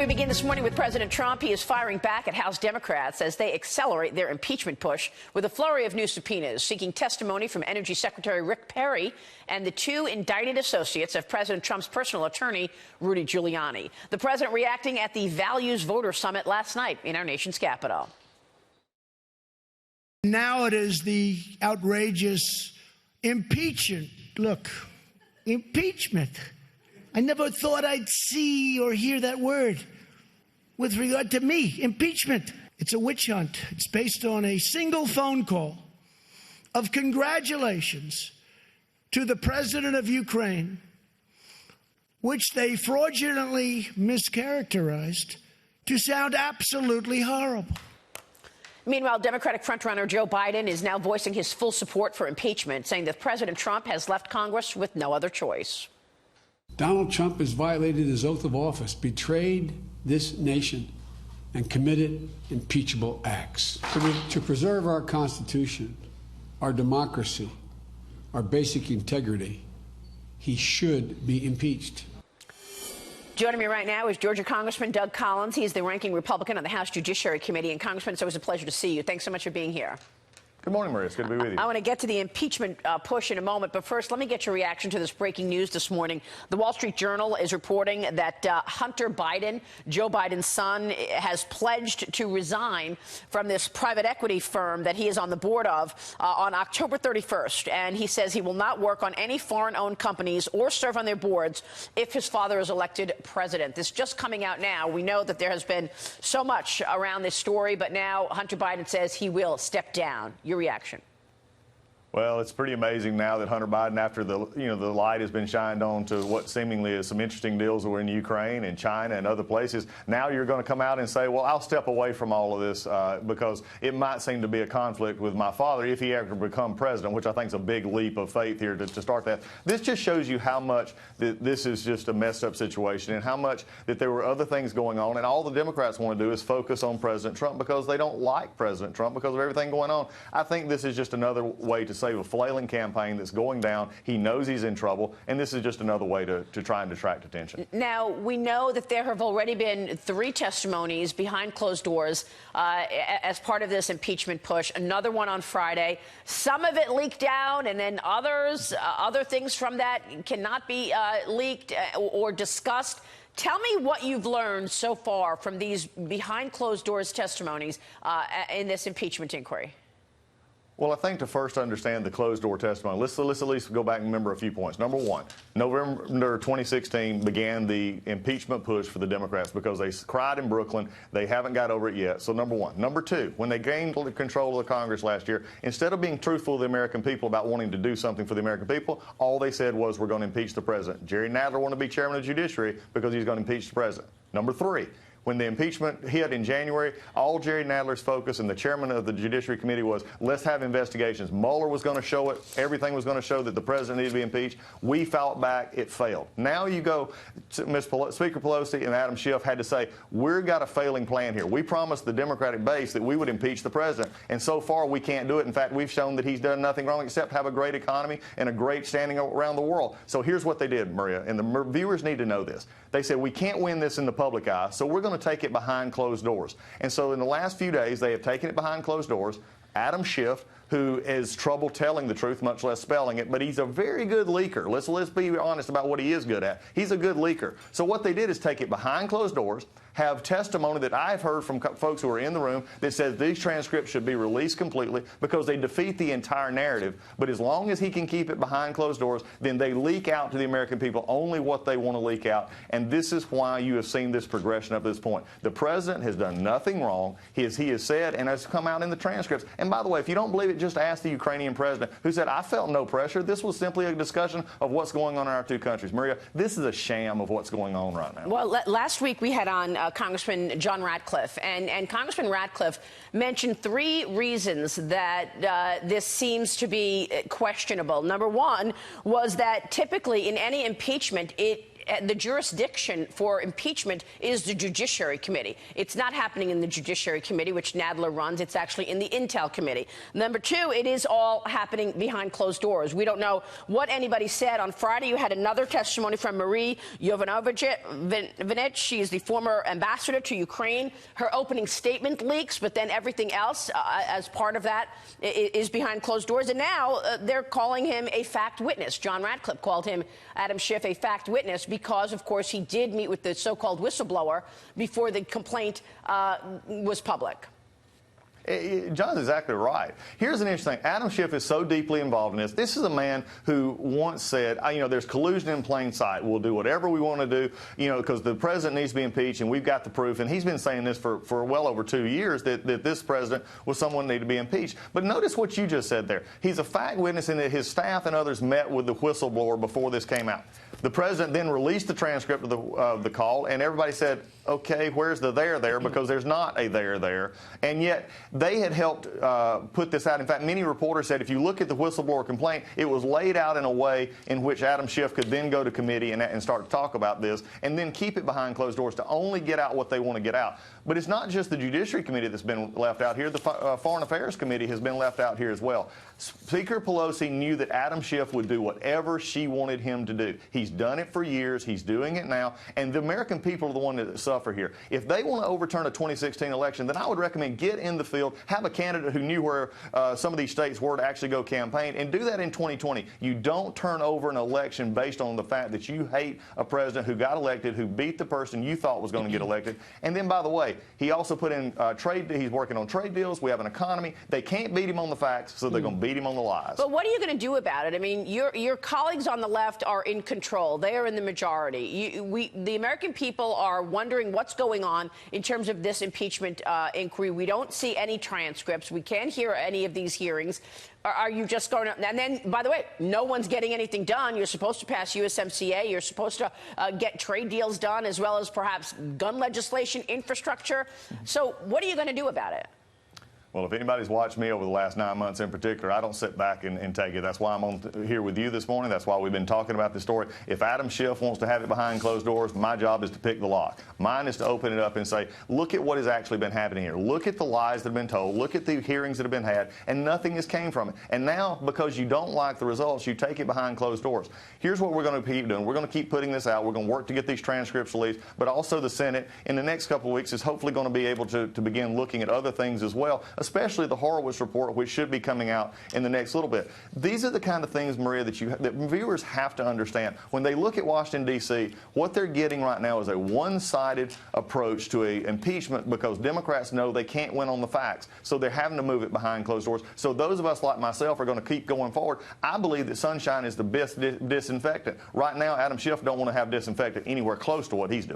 We begin this morning with President Trump. He is firing back at House Democrats as they accelerate their impeachment push with a flurry of new subpoenas seeking testimony from Energy Secretary Rick Perry and the two indicted associates of President Trump's personal attorney, Rudy Giuliani. The president reacting at the Values Voter Summit last night in our nation's capital. Now it is the outrageous impeachment. Look, impeachment. I never thought I'd see or hear that word with regard to me, impeachment. It's a witch hunt. It's based on a single phone call of congratulations to the president of Ukraine, which they fraudulently mischaracterized to sound absolutely horrible. Meanwhile, Democratic frontrunner Joe Biden is now voicing his full support for impeachment, saying that President Trump has left Congress with no other choice. Donald Trump has violated his oath of office, betrayed this nation, and committed impeachable acts. To preserve our Constitution, our democracy, our basic integrity, he should be impeached. Joining me right now is Georgia Congressman Doug Collins. He is the ranking Republican on the House Judiciary Committee. And Congressman, it's always a pleasure to see you. Thanks so much for being here. Good morning, Maria. It's good to be with you. I want to get to the impeachment push in a moment, but first, let me get your reaction to this breaking news this morning. The Wall Street Journal is reporting that Hunter Biden, Joe Biden's son, has pledged to resign from this private equity firm that he is on the board of on October 31st. And he says he will not work on any foreign-owned companies or serve on their boards if his father is elected president. This just coming out now. We know that there has been so much around this story, but now Hunter Biden says he will step down. Your reaction? Well, it's pretty amazing now that Hunter Biden, after the light has been shined on to what seemingly is some interesting deals that were in Ukraine and China and other places, now you're going to come out and say, well, I'll step away from all of this because it might seem to be a conflict with my father if he ever become president, which I think is a big leap of faith here to start that. This just shows you how much that this is just a messed up situation and how much that there were other things going on. And all the Democrats want to do is focus on President Trump because they don't like President Trump because of everything going on. I think this is just another way to save a flailing campaign that's going down. He knows he's in trouble, and this is just another way to try and detract attention. Now, we know that there have already been 3 testimonies behind closed doors as part of this impeachment push, another one on Friday. Some of it leaked out, and then other things from that cannot be leaked or discussed. Tell me what you've learned so far from these behind closed doors testimonies in this impeachment inquiry. Well, I think to first understand the closed-door testimony, let's at least go back and remember a few points. Number one, November 2016 began the impeachment push for the Democrats because they cried in Brooklyn. They haven't got over it yet. So, number one. Number two, when they gained control of the Congress last year, instead of being truthful to the American people about wanting to do something for the American people, all they said was, we're going to impeach the president. Jerry Nadler wanted to be chairman of the Judiciary because he's going to impeach the president. Number three. When the impeachment hit in January, all Jerry Nadler's focus and the chairman of the Judiciary Committee was, let's have investigations. Mueller was going to show it. Everything was going to show that the president needed to be impeached. We fought back. It failed. Now you go, Speaker Pelosi and Adam Schiff had to say, we've got a failing plan here. We promised the Democratic base that we would impeach the president, and so far we can't do it. In fact, we've shown that he's done nothing wrong except have a great economy and a great standing around the world. So here's what they did, Maria, and the viewers need to know this. They said, we can't win this in the public eye, so we're going to take it behind closed doors. And so in the last few days, they have taken it behind closed doors. Adam Schiff, who has trouble telling the truth, much less spelling it, but he's a very good leaker. Let's be honest about what he is good at. He's a good leaker. So what they did is take it behind closed doors, have testimony that I've heard from folks who are in the room that says these transcripts should be released completely because they defeat the entire narrative. But as long as he can keep it behind closed doors, then they leak out to the American people only what they want to leak out. And this is why you have seen this progression up to this point. The president has done nothing wrong. He has said, and has come out in the transcripts. And by the way, if you don't believe it, just ask the Ukrainian president who said, I felt no pressure. This was simply a discussion of what's going on in our two countries. Maria, this is a sham of what's going on right now. Well, last week we had on Congressman John Ratcliffe, and Congressman Ratcliffe mentioned 3 reasons that this seems to be questionable. Number one was that typically in any impeachment, it the jurisdiction for impeachment is the Judiciary Committee. It's not happening in the Judiciary Committee, which Nadler runs. It's actually in the Intel Committee. Number two, it is all happening behind closed doors. We don't know what anybody said. On Friday, you had another testimony from Marie Yovanovitch. She is the former ambassador to Ukraine. Her opening statement leaks, but then everything else as part of that is behind closed doors. And now they're calling him a fact witness. John Ratcliffe called him, Adam Schiff, a fact witness because, of course, he did meet with the so-called whistleblower before the complaint was public. John's exactly right. Here's an interesting thing. Adam Schiff is so deeply involved in this. This is a man who once said, there's collusion in plain sight. We'll do whatever we want to do, because the president needs to be impeached, and we've got the proof. And he's been saying this for well over 2 years, that this president was someone who needed to be impeached. But notice what you just said there. He's a fact witness, and that his staff and others met with the whistleblower before this came out. The president then released the transcript of the call, and everybody said, okay, where's the there, because there's not a there. And yet they had helped put this out. In fact, many reporters said if you look at the whistleblower complaint, it was laid out in a way in which Adam Schiff could then go to committee and start to talk about this, and then keep it behind closed doors to only get out what they want to get out. But it's not just the Judiciary Committee that's been left out here. The Foreign Affairs Committee has been left out here as well. Speaker Pelosi knew that Adam Schiff would do whatever she wanted him to do. He's done it for years. He's doing it now. And the American people are the ones that suffer here. If they want to overturn a 2016 election, then I would recommend get in the field, have a candidate who knew where some of these states were to actually go campaign, and do that in 2020. You don't turn over an election based on the fact that you hate a president who got elected, who beat the person you thought was going to get elected. And then, by the way, he also put in he's working on trade deals. We have an economy. They can't beat him on the facts, so they're going to beat him on the lies. But what are you going to do about it? I mean, your colleagues on the left are in control. They are in the majority. The American people are wondering what's going on in terms of this impeachment inquiry. We don't see any transcripts. We can't hear any of these hearings. Are you just going to... And then, by the way, no one's getting anything done. You're supposed to pass USMCA. You're supposed to get trade deals done, as well as perhaps gun legislation, infrastructure. So what are you going to do about it? Well, if anybody's watched me over the last 9 months in particular, I don't sit back and take it. That's why I'm here with you this morning. That's why we've been talking about this story. If Adam Schiff wants to have it behind closed doors, my job is to pick the lock. Mine is to open it up and say, look at what has actually been happening here. Look at the lies that have been told. Look at the hearings that have been had, and nothing has came from it. And now, because you don't like the results, you take it behind closed doors. Here's what we're going to keep doing. We're going to keep putting this out. We're going to work to get these transcripts released, but also the Senate in the next couple of weeks is hopefully going to be able to begin looking at other things as well, especially the Horowitz report, which should be coming out in the next little bit. These are the kind of things, Maria, that viewers have to understand. When they look at Washington, D.C., what they're getting right now is a one-sided approach to an impeachment because Democrats know they can't win on the facts, so they're having to move it behind closed doors. So those of us like myself are going to keep going forward. I believe that sunshine is the best disinfectant. Right now, Adam Schiff don't want to have disinfectant anywhere close to what he's doing.